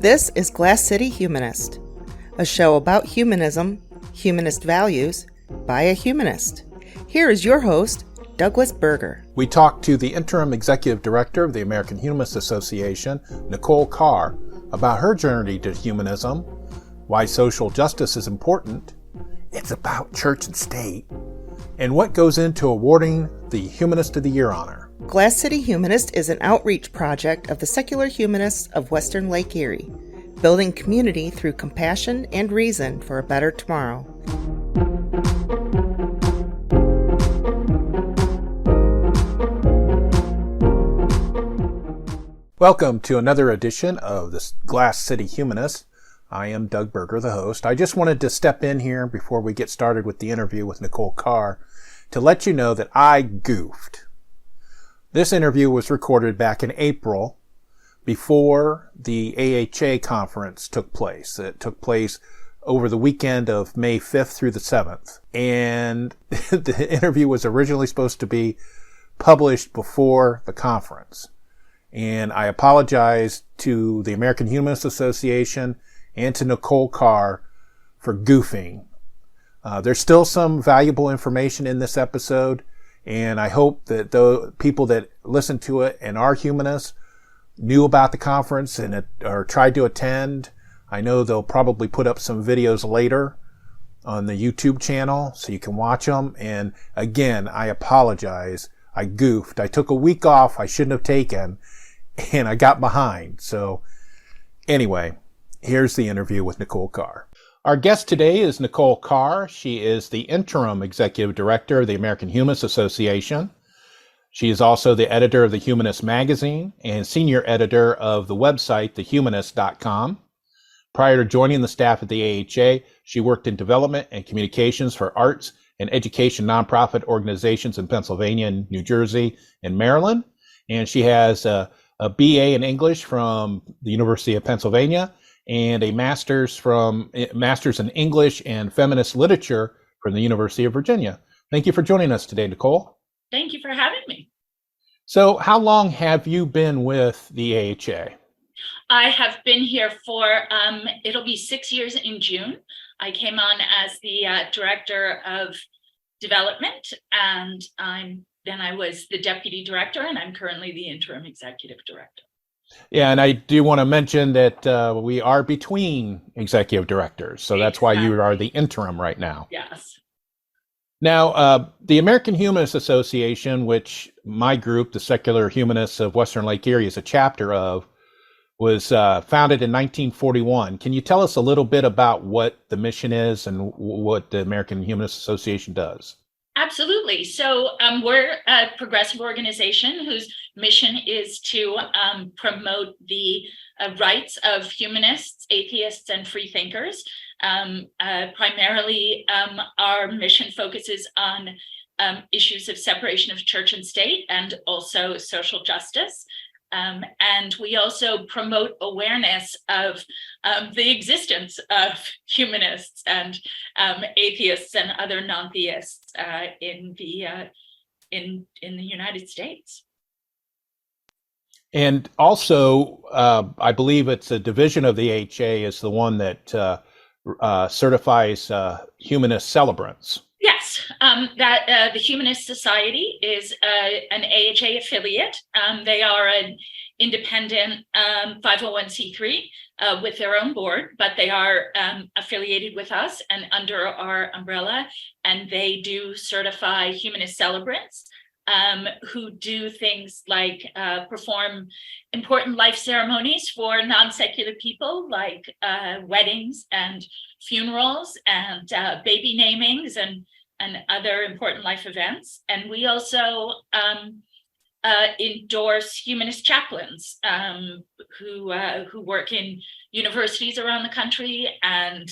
This is Glass City Humanist, a show about humanism, humanist values, by a humanist. Here is your host, Douglas Berger. We talked to the interim executive director of the American Humanist Association, Nicole Carr, about her journey to humanism, why social justice is important, it's about church and state, and what goes into awarding the Humanist of the Year honor. Glass City Humanist is an outreach project of the secular humanists of Western Lake Erie, building community through compassion and reason for a better tomorrow. Welcome to another edition of the Glass City Humanist. I am Doug Berger, the host. I just wanted to step in here before we get started with the interview with Nicole Carr to let you know that I goofed. This interview was recorded back in April before the AHA conference took place. It took place over the weekend of May 5th through the 7th. And the interview was originally supposed to be published before the conference. And I apologize to the American Humanist Association and to Nicole Carr for goofing. There's still some valuable information in this episode, and I hope that the people that listen to it and are humanists knew about the conference and or tried to attend. I know they'll probably put up some videos later on the YouTube channel so you can watch them. And again, I apologize. I goofed. I took a week off I shouldn't have taken, and I got behind. So anyway, here's the interview with Nicole Carr. Our guest today is Nicole Carr. She is the interim executive director of the American Humanist Association. She is also the editor of the Humanist magazine and senior editor of the website, thehumanist.com. Prior to joining the staff at the AHA, she worked in development and communications for arts and education nonprofit organizations in Pennsylvania and New Jersey and Maryland. And she has a BA in English from the University of Pennsylvania and a master's in English and feminist literature from the University of Virginia. Thank you for joining us today, Nicole. Thank you for having me. So how long have you been with the AHA? I have been here for, it'll be 6 years in June. I came on as the director of development, and then I was the deputy director, and I'm currently the interim executive director. Yeah, and I do want to mention that we are between executive directors, so that's why you are the interim right now. Yes. Now, the American Humanist Association, which my group, the Secular Humanists of Western Lake Erie, is a chapter of, was founded in 1941. Can you tell us a little bit about what the mission is and what the American Humanist Association does? Absolutely. So we're a progressive organization whose mission is to promote the rights of humanists, atheists, and free thinkers. Primarily, our mission focuses on issues of separation of church and state and also social justice. And we also promote awareness of the existence of humanists and atheists and other non-theists in the United States. And also, I believe it's a division of the AHA is the one that certifies humanist celebrants. Yes, the Humanist Society is an AHA affiliate. They are an independent 501c3 with their own board, but they are affiliated with us and under our umbrella, and they do certify humanist celebrants who do things like perform important life ceremonies for non-secular people, like weddings and funerals and baby namings and other important life events. And we also endorse humanist chaplains who work in universities around the country and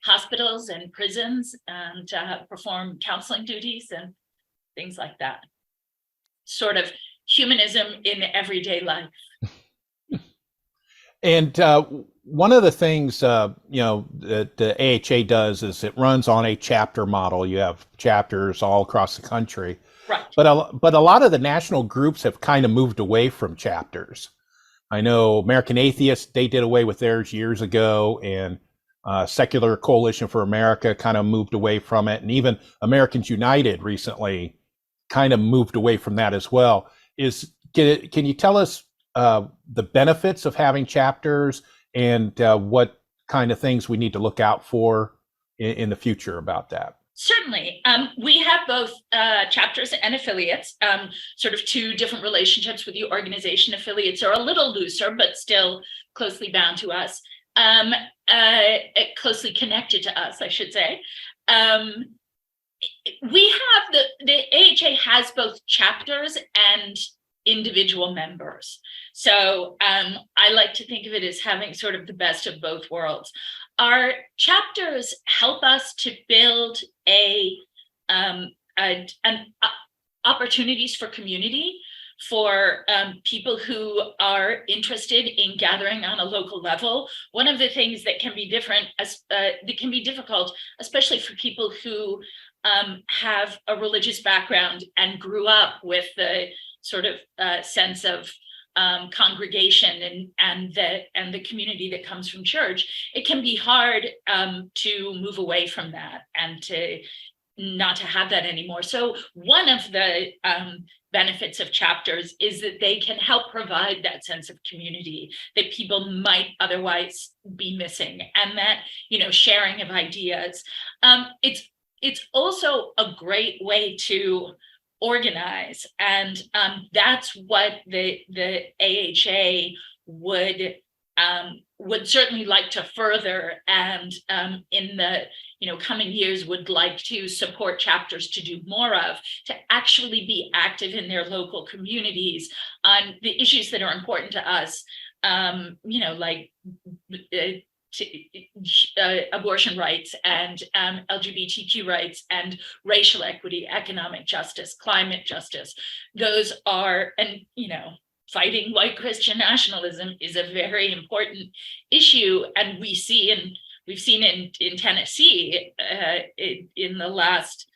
hospitals and prisons and perform counseling duties and things like that. Sort of humanism in everyday life. And one of the things, that the AHA does is it runs on a chapter model. You have chapters all across the country. Right. But a lot of the national groups have kind of moved away from chapters. I know American Atheists, they did away with theirs years ago, and Secular Coalition for America kind of moved away from it. And even Americans United recently kind of moved away from that as well. Can you tell us the benefits of having chapters and what kind of things we need to look out for in the future about that? Certainly. We have both chapters and affiliates, sort of two different relationships with the organization. Affiliates are a little looser, but still closely bound to us, closely connected to us, I should say. We have the AHA has both chapters and individual members. So I like to think of it as having sort of the best of both worlds. Our chapters help us to build opportunities for community for people who are interested in gathering on a local level. One of the things that can be difficult, especially for people who have a religious background and grew up with the sort of sense of congregation and the community that comes from church, it can be hard to move away from that and to not to have that anymore. So one of the benefits of chapters is that they can help provide that sense of community that people might otherwise be missing, and that, sharing of ideas. It's also a great way to organize, and that's what the AHA would certainly like to further, and in the coming years would like to support chapters to do more of, to actually be active in their local communities on the issues that are important to us, like abortion rights and LGBTQ rights and racial equity, economic justice, climate justice. Those are, and fighting white Christian nationalism is a very important issue, and we've seen in Tennessee in the last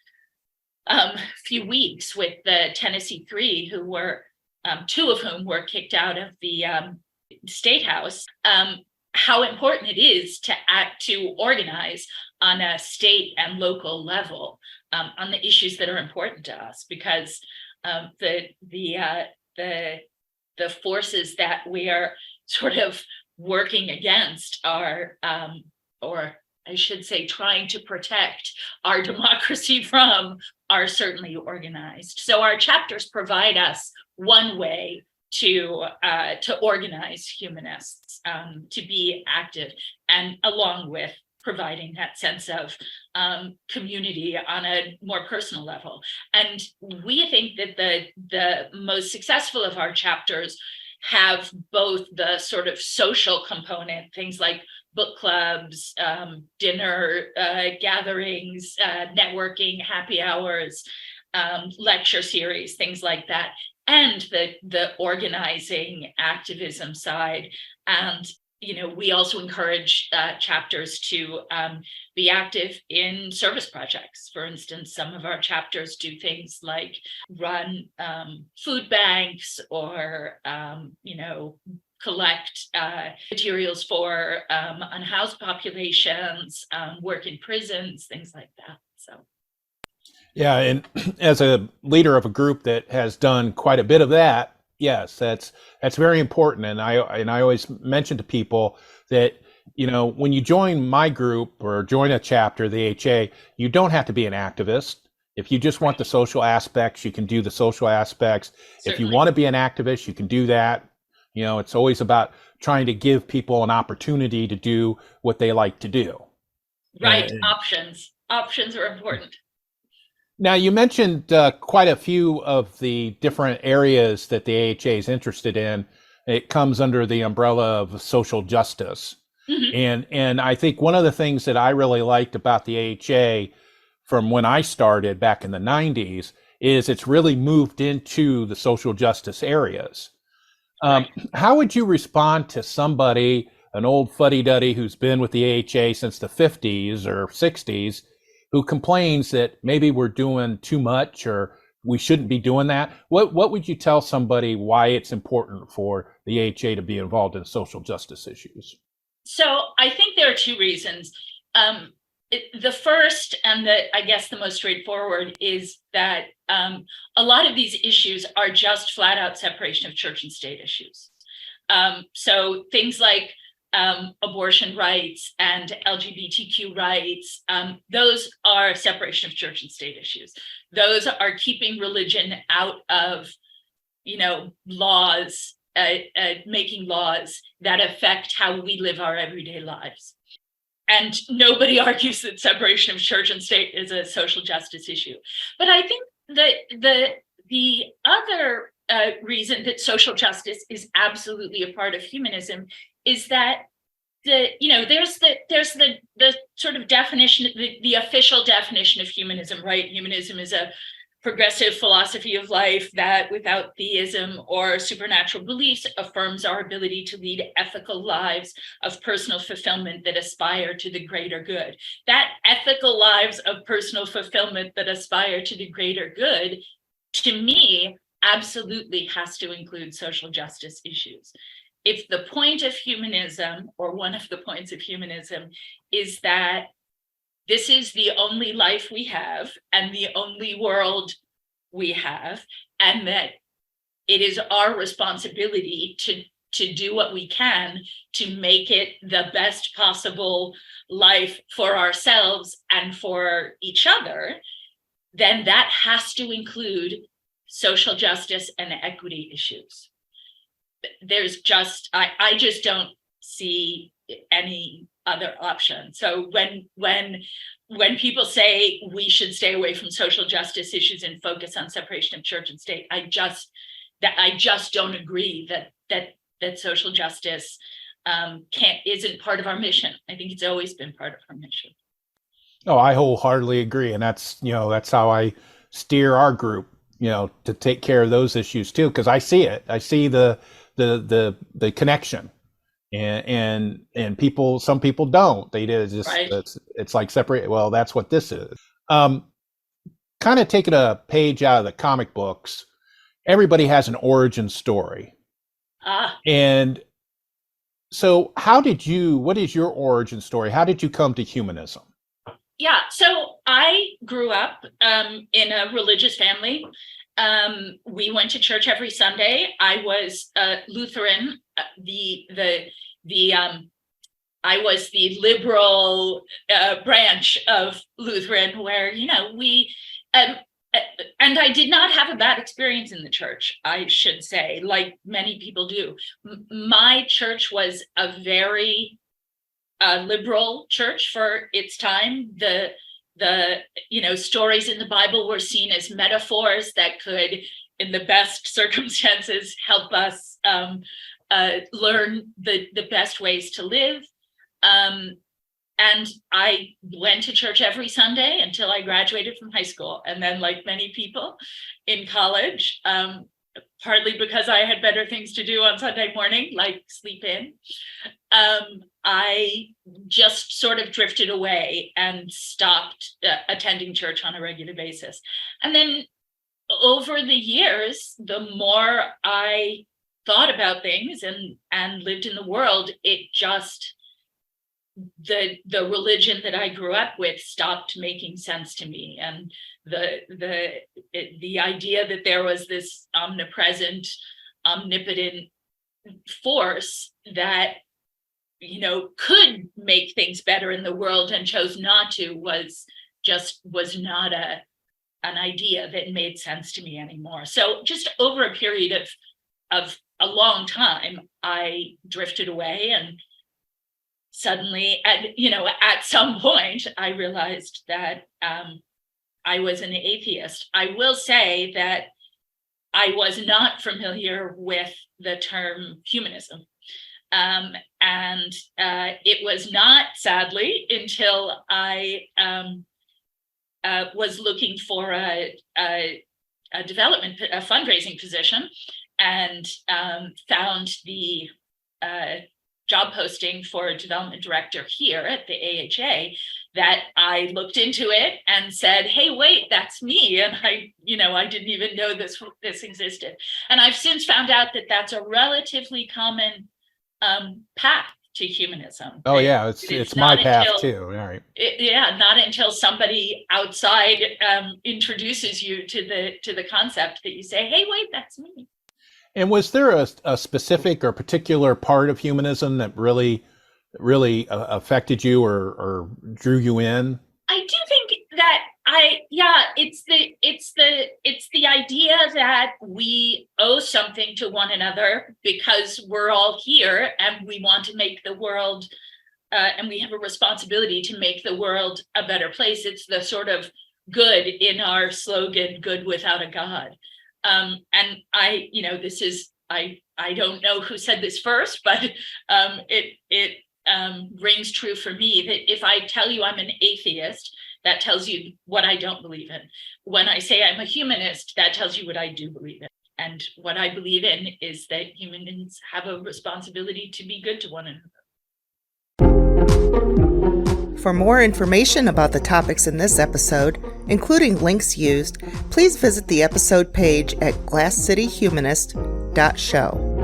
few weeks with the Tennessee Three, who were two of whom were kicked out of the state house. How important it is to organize on a state and local level on the issues that are important to us, because the forces that we are sort of working against are, or I should say, trying to protect our democracy from, are certainly organized. So our chapters provide us one way to organize humanists, to be active, and along with providing that sense of community on a more personal level. And we think that the most successful of our chapters have both the sort of social component, things like book clubs, dinner gatherings, networking, happy hours, lecture series, things like that, and the organizing activism side. And we also encourage chapters to be active in service projects. For instance, some of our chapters do things like run food banks, or collect materials for unhoused populations, work in prisons, things like that. So. Yeah, and as a leader of a group that has done quite a bit of that, yes, that's very important. And I always mention to people that, when you join my group or join a chapter of the AHA, you don't have to be an activist. If you just want the social aspects, you can do the social aspects. Certainly. If you want to be an activist, you can do that. It's always about trying to give people an opportunity to do what they like to do. Right. Options are important. Now, you mentioned quite a few of the different areas that the AHA is interested in. It comes under the umbrella of social justice. Mm-hmm. And I think one of the things that I really liked about the AHA from when I started back in the 90s is it's really moved into the social justice areas. Right. How would you respond to somebody, an old fuddy-duddy who's been with the AHA since the 50s or 60s, who complains that maybe we're doing too much or we shouldn't be doing that. What would you tell somebody why it's important for the AHA to be involved in social justice issues? So I think there are two reasons. The first, and I guess the most straightforward, is that a lot of these issues are just flat out separation of church and state issues. So things like abortion rights and LGBTQ rights, those are separation of church and state issues. Those are keeping religion out of, laws, making laws that affect how we live our everyday lives. And nobody argues that separation of church and state is a social justice issue. But I think that the other reason that social justice is absolutely a part of humanism is that there's the sort of definition, the official definition of humanism, right? Humanism is a progressive philosophy of life that, without theism or supernatural beliefs, affirms our ability to lead ethical lives of personal fulfillment that aspire to the greater good. That ethical lives of personal fulfillment that aspire to the greater good, to me, absolutely has to include social justice issues. If the point of humanism, or one of the points of humanism, is that this is the only life we have and the only world we have, and that it is our responsibility to do what we can to make it the best possible life for ourselves and for each other, then that has to include social justice and equity issues. There's just, I just don't see any other option. So when people say we should stay away from social justice issues and focus on separation of church and state, I just don't agree that social justice isn't part of our mission. I think it's always been part of our mission. Oh, I wholeheartedly agree, and that's how I steer our group, to take care of those issues too, because I see it. I see the connection. And some people don't. They just right. It's like separate. Well, that's what this is. Kind of taking a page out of the comic books. Everybody has an origin story. And so, what is your origin story? How did you come to humanism? Yeah, so I grew up in a religious family. We went to church every Sunday. I was Lutheran. I was the liberal branch of Lutheran, where we and I did not have a bad experience in the church, I should say, like many people do. My church was a very liberal church for its time. The stories in the Bible were seen as metaphors that could, in the best circumstances, help us learn the best ways to live. And I went to church every Sunday until I graduated from high school. And then, like many people in college, partly because I had better things to do on Sunday morning, like sleep in, I just sort of drifted away and stopped attending church on a regular basis. And then over the years, the more I thought about things and lived in the world, it just, the religion that I grew up with stopped making sense to me. And the idea that there was this omnipresent, omnipotent force that could make things better in the world and chose not to was not an idea that made sense to me anymore. So just over a period of a long time, I drifted away, and suddenly, at some point, I realized that I was an atheist. I will say that I was not familiar with the term humanism. And it was not, sadly, until I was looking for a fundraising position, and found the job posting for a development director here at the AHA, that I looked into it and said, hey, wait, that's me. And I didn't even know this existed. And I've since found out that that's a relatively common path to humanism. Oh, yeah, it's my path too. All right. Not until somebody outside introduces you to the concept that you say, hey, wait, that's me. And was there a specific or particular part of humanism that really affected you or drew you in? I do think that it's the idea that we owe something to one another because we're all here and we want to make the world and we have a responsibility to make the world a better place. It's the sort of good in our slogan, good without a God. And I don't know who said this first, but it rings true for me that if I tell you I'm an atheist, that tells you what I don't believe in. When I say I'm a humanist, that tells you what I do believe in. And what I believe in is that humans have a responsibility to be good to one another. For more information about the topics in this episode, including links used, please visit the episode page at glasscityhumanist.show.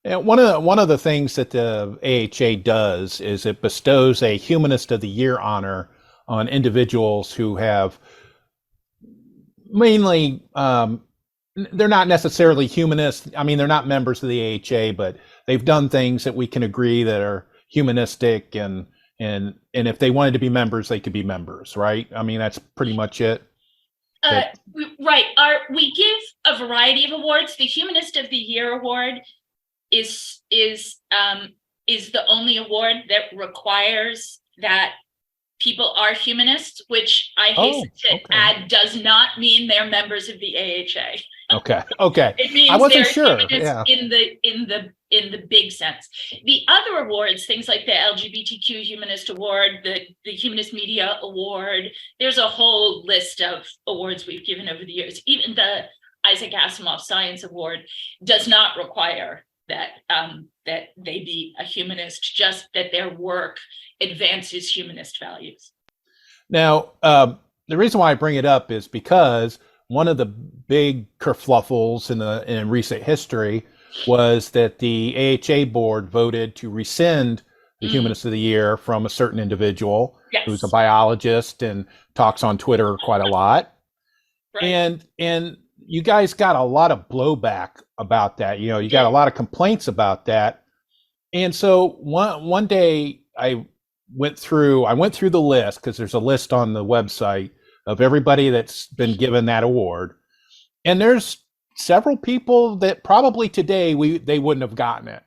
And one of the things that the AHA does is it bestows a Humanist of the Year honor on individuals who have mainly, they're not necessarily humanists. I mean, they're not members of the AHA, but they've done things that we can agree that are humanistic, and if they wanted to be members, they could be members, right? I mean, that's pretty much it. Right. We give a variety of awards. The Humanist of the Year award is the only award that requires that people are humanists, which I hasten to add does not mean they're members of the AHA. Okay. It means I wasn't they're sure. humanists in the big sense. The other awards, things like the LGBTQ Humanist Award, the Humanist Media Award, there's a whole list of awards we've given over the years. Even the Isaac Asimov Science Award does not require that they be a humanist, just that their work advances humanist values. Now, the reason why I bring it up is because one of the big kerfluffles in recent history was that the AHA board voted to rescind the Humanist of the Year from a certain individual who's a biologist and talks on Twitter quite a lot. Right. And you guys got a lot of blowback about that. You know, you got a lot of complaints about that. And so one day I went through the list, because there's a list on the website of everybody that's been given that award. And there's several people that probably today they wouldn't have gotten it.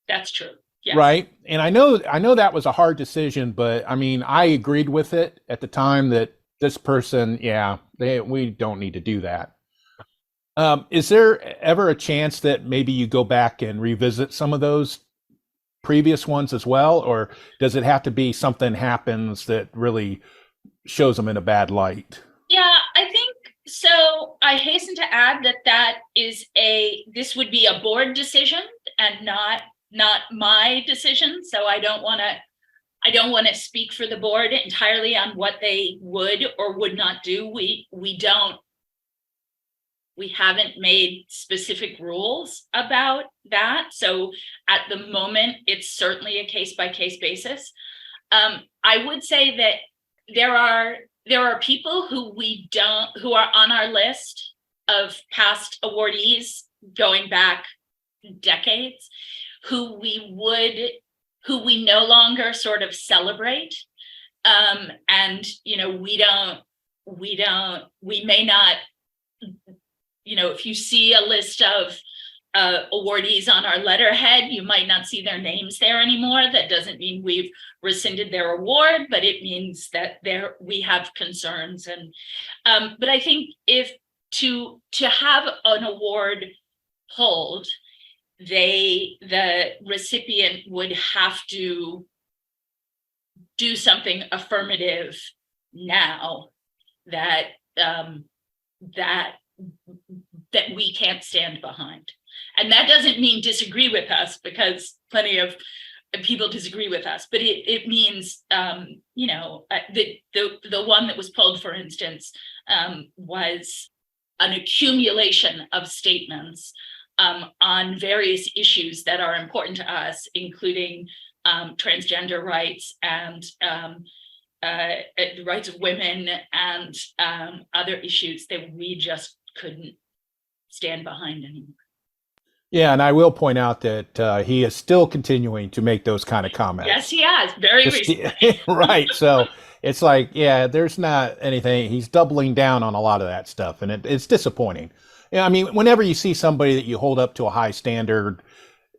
That's true. Yes. Right. And I know that was a hard decision, but I mean, I agreed with it at the time that this person, we don't need to do that. Is there ever a chance that maybe you go back and revisit some of those previous ones as well? Or does it have to be something happens that really shows them in a bad light? Yeah, I think so. I hasten to add that this would be a board decision and not my decision. So I don't want to speak for the board entirely on what they would or would not do. We haven't made specific rules about that. So at the moment, it's certainly a case-by-case basis. I would say that there are people who are on our list of past awardees going back decades, who we no longer sort of celebrate. And, we may not, if you see a list of awardees on our letterhead, you might not see their names there anymore. That doesn't mean we've rescinded their award, but it means that we have concerns. And but I think if to have an award hold, the recipient would have to do something affirmative now that we can't stand behind. And that doesn't mean disagree with us, because plenty of people disagree with us, but it means, the one that was pulled, for instance, was an accumulation of statements on various issues that are important to us, including transgender rights and the rights of women and other issues that we just couldn't stand behind anymore. Yeah, and I will point out that he is still continuing to make those kind of comments. Yes, he has. Very recently. Right. So it's like, yeah, there's not anything. He's doubling down on a lot of that stuff, and it's disappointing. Yeah, I mean, whenever you see somebody that you hold up to a high standard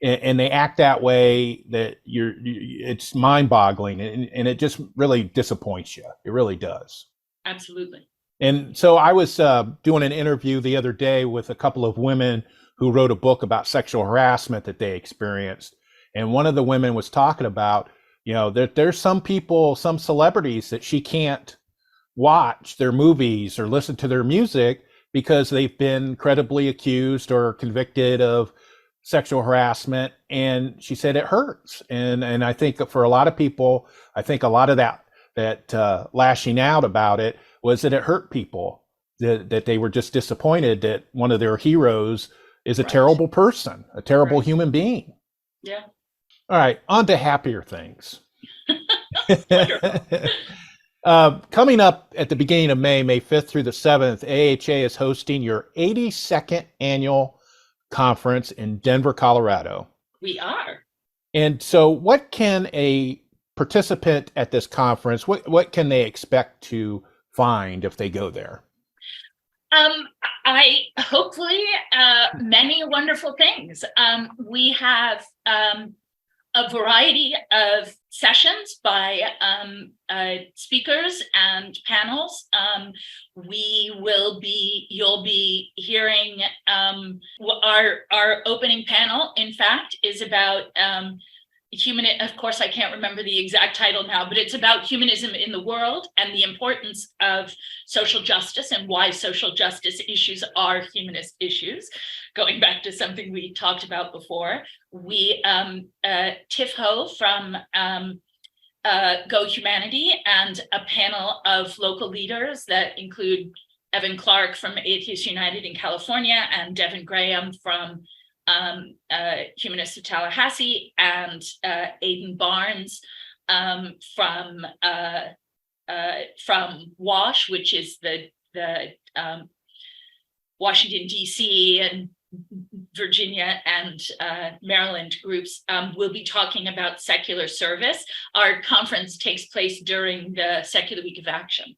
and they act that way, that it's mind-boggling, and it just really disappoints you. It really does. Absolutely. And so I was doing an interview the other day with a couple of women who wrote a book about sexual harassment that they experienced. And one of the women was talking about, that there's some people, some celebrities that she can't watch their movies or listen to their music because they've been credibly accused or convicted of sexual harassment. And she said it hurts. And I think for a lot of people, I think a lot of that lashing out about it was that it hurt people, that they were just disappointed that one of their heroes is a terrible person, a terrible human being. Yeah. All right, on to happier things. Coming up at the beginning of May 5th through the 7th, AHA is hosting your 82nd annual conference in Denver, Colorado. We are. And so what can a participant at this conference, what can they expect to find if they go there? I hopefully many wonderful things. We have a variety of sessions by speakers and panels. You'll be hearing our opening panel, in fact, is about of course, I can't remember the exact title now, but it's about humanism in the world and the importance of social justice and why social justice issues are humanist issues. Going back to something we talked about before, Tiff Ho from Go Humanity and a panel of local leaders that include Evan Clark from Atheists United in California and Devin Graham from Humanists of Tallahassee, and Aidan Barnes from WASH, which is the Washington, D.C. and Virginia and Maryland groups, will be talking about secular service. Our conference takes place during the Secular Week of Action.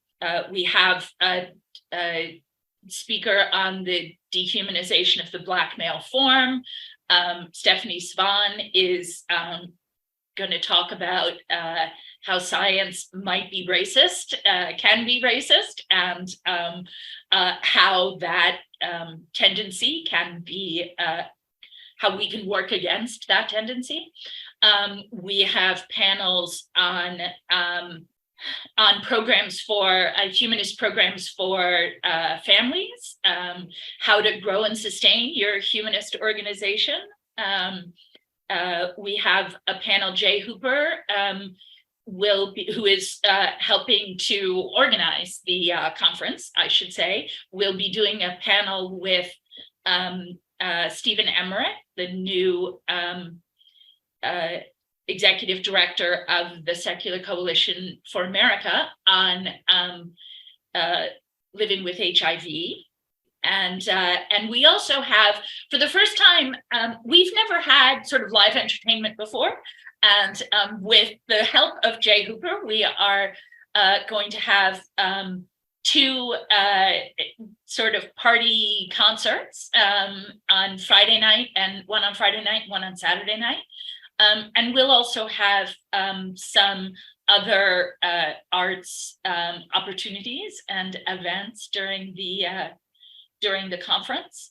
We have a speaker on the dehumanization of the Black male form. Stephanie Svan is going to talk about how science might be racist, can be racist, and how that tendency can be, how we can work against that tendency. We have panels on programs for humanist programs for families, how to grow and sustain your humanist organization. We have a panel, Jay Hooper, who is helping to organize the conference, I should say, will be doing a panel with Stephen Emmerich, the new executive director of the Secular Coalition for America, on living with HIV. And we also have, for the first time, we've never had sort of live entertainment before. And with the help of Jay Hooper, we are going to have two sort of party concerts on Friday night, and one on Friday night, one on Saturday night. And we'll also have some other arts opportunities and events during the conference.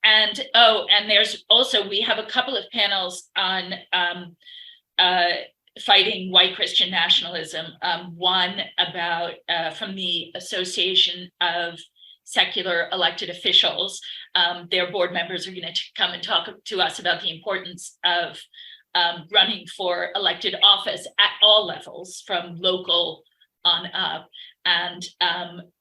And there's also, we have a couple of panels on fighting white Christian nationalism. One about from the Association of secular elected officials. Their board members are going to come and talk to us about the importance of running for elected office at all levels, from local on up. And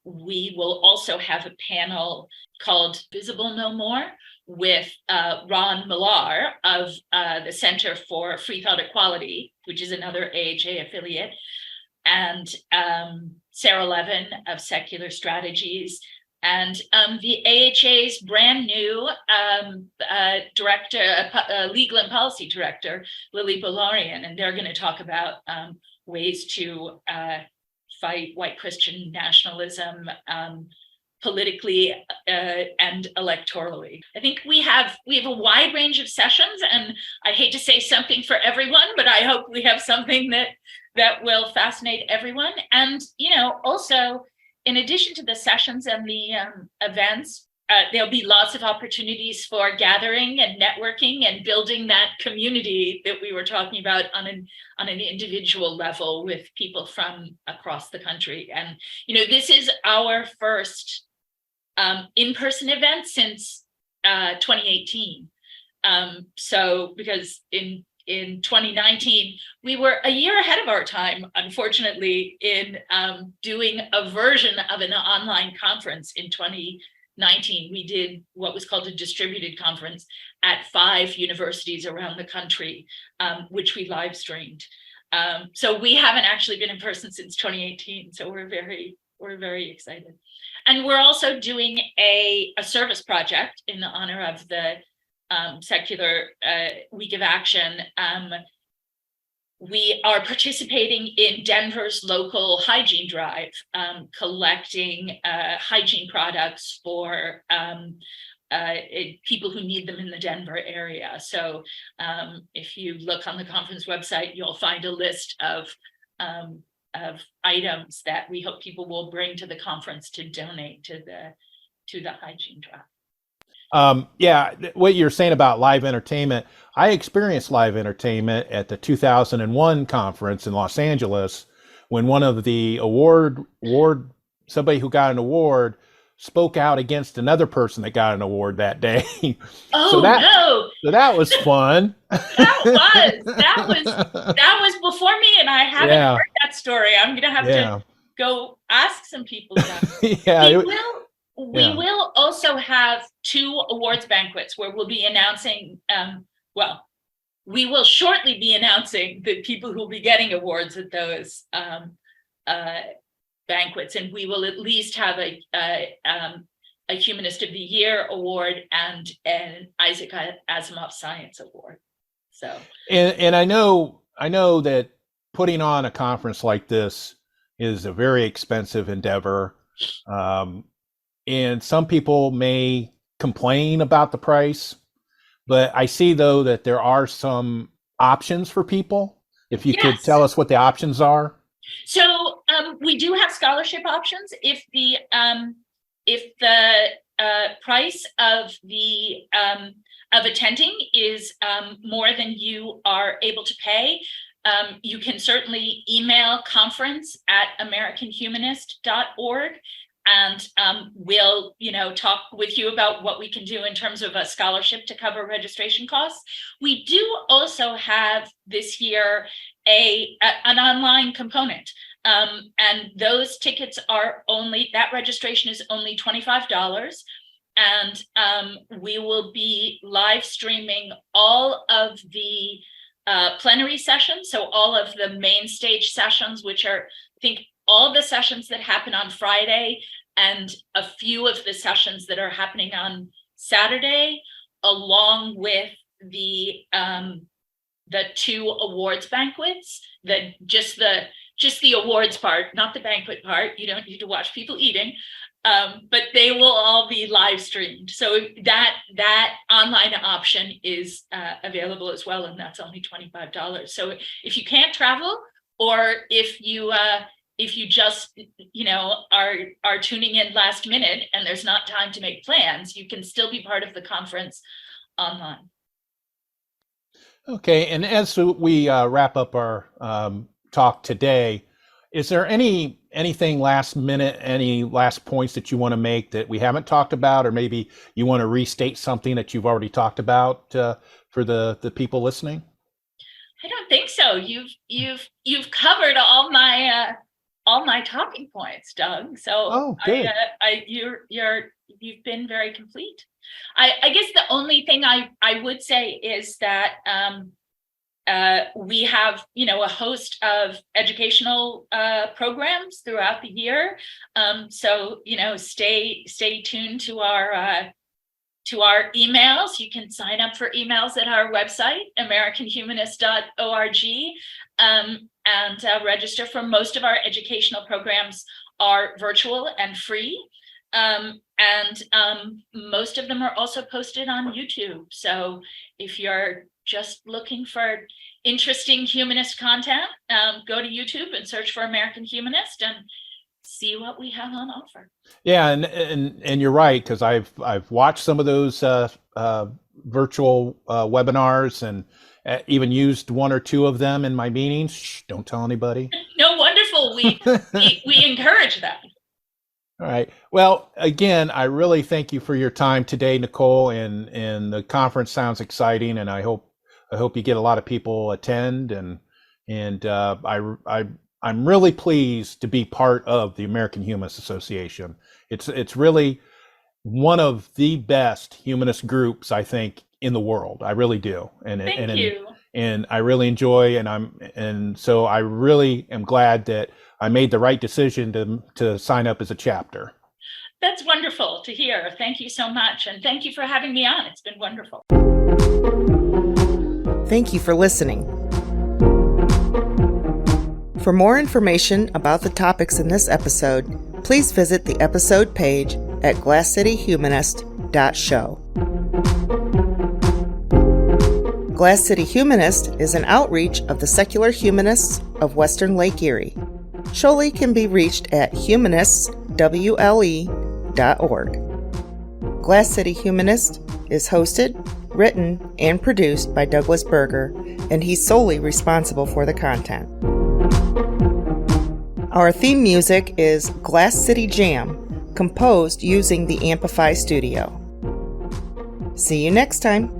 we will also have a panel called Visible No More with Ron Millar of the Center for Free Thought Equality, which is another AHA affiliate, and Sarah Levin of Secular Strategies, and the AHA's brand new director, legal and policy director, Lily Bolarian, and they're going to talk about ways to fight white Christian nationalism politically and electorally. I think we have a wide range of sessions, and I hate to say something for everyone, but I hope we have something that will fascinate everyone. And also, in addition to the sessions and the events, there'll be lots of opportunities for gathering and networking and building that community that we were talking about on an individual level with people from across the country. And this is our first in-person event since 2018. So because in 2019, we were a year ahead of our time, unfortunately, in doing a version of an online conference. In 2019, we did what was called a distributed conference at 5 universities around the country, which we live streamed. So we haven't actually been in person since 2018. So we're very excited. And we're also doing a service project in honor of the Secular Week of Action. We are participating in Denver's local hygiene drive, collecting hygiene products for people who need them in the Denver area. So if you look on the conference website, you'll find a list of items that we hope people will bring to the conference to donate to the hygiene drive. Yeah, what you're saying about live entertainment, I experienced live entertainment at the 2001 conference in Los Angeles when one of the somebody who got an award spoke out against another person that got an award that day. Oh, no. So that was fun. That was before me, and I haven't heard that story. I'm going to have to go ask some people about it. Yeah. We will also have 2 awards banquets where we'll be announcing, we will shortly be announcing the people who will be getting awards at those banquets. And we will at least have a Humanist of the Year award and an Isaac Asimov Science Award. So, and I know that putting on a conference like this is a very expensive endeavor. And some people may complain about the price, but I see though that there are some options for people. If you could tell us what the options are. So we do have scholarship options. If the price of attending is more than you are able to pay, you can certainly email conference@americanhumanist.org. And we'll, talk with you about what we can do in terms of a scholarship to cover registration costs. We do also have this year an online component, and those tickets that registration is only $25, and we will be live streaming all of the plenary sessions, so all of the main stage sessions, which are, I think, all the sessions that happen on Friday and a few of the sessions that are happening on Saturday, along with the 2 awards banquets, just the awards part, not the banquet part. You don't need to watch people eating, but they will all be live streamed. So that online option is available as well, and that's only $25. So if you can't travel, or if you just are tuning in last minute and there's not time to make plans, you can still be part of the conference online. Okay, and as we wrap up our talk today, Is there anything last minute, any last points that you want to make that we haven't talked about, or maybe you want to restate something that you've already talked about for the people listening? I don't think so. You've covered all my talking points, Doug. So good. You've been very complete. I guess the only thing I would say is that we have, a host of educational programs throughout the year. So, stay tuned to our emails. You can sign up for emails at our website, americanhumanist.org, and register for. Most of our educational programs are virtual and free. And most of them are also posted on YouTube. So if you're just looking for interesting humanist content, go to YouTube and search for American Humanist and see what we have on offer. Yeah, and you're right, because I've watched some of those virtual webinars and even used one or two of them in my meetings. Shh, don't tell anybody. No, wonderful. We encourage that. All right. Well, again, I really thank you for your time today, Nicole, and the conference sounds exciting, and I hope you get a lot of people attend, and I'm really pleased to be part of the American Humanist Association. It's really one of the best humanist groups, I think, in the world. I really do. Thank you. And I really enjoy, and so I really am glad that I made the right decision to sign up as a chapter. That's wonderful to hear. Thank you so much. And thank you for having me on. It's been wonderful. Thank you for listening. For more information about the topics in this episode, please visit the episode page at glasscityhumanist.show. Glass City Humanist is an outreach of the secular humanists of Western Lake Erie. Sholi can be reached at humanistswle.org. Glass City Humanist is hosted, written, and produced by Douglas Berger, and he's solely responsible for the content. Our theme music is Glass City Jam, composed using the Amplify Studio. See you next time.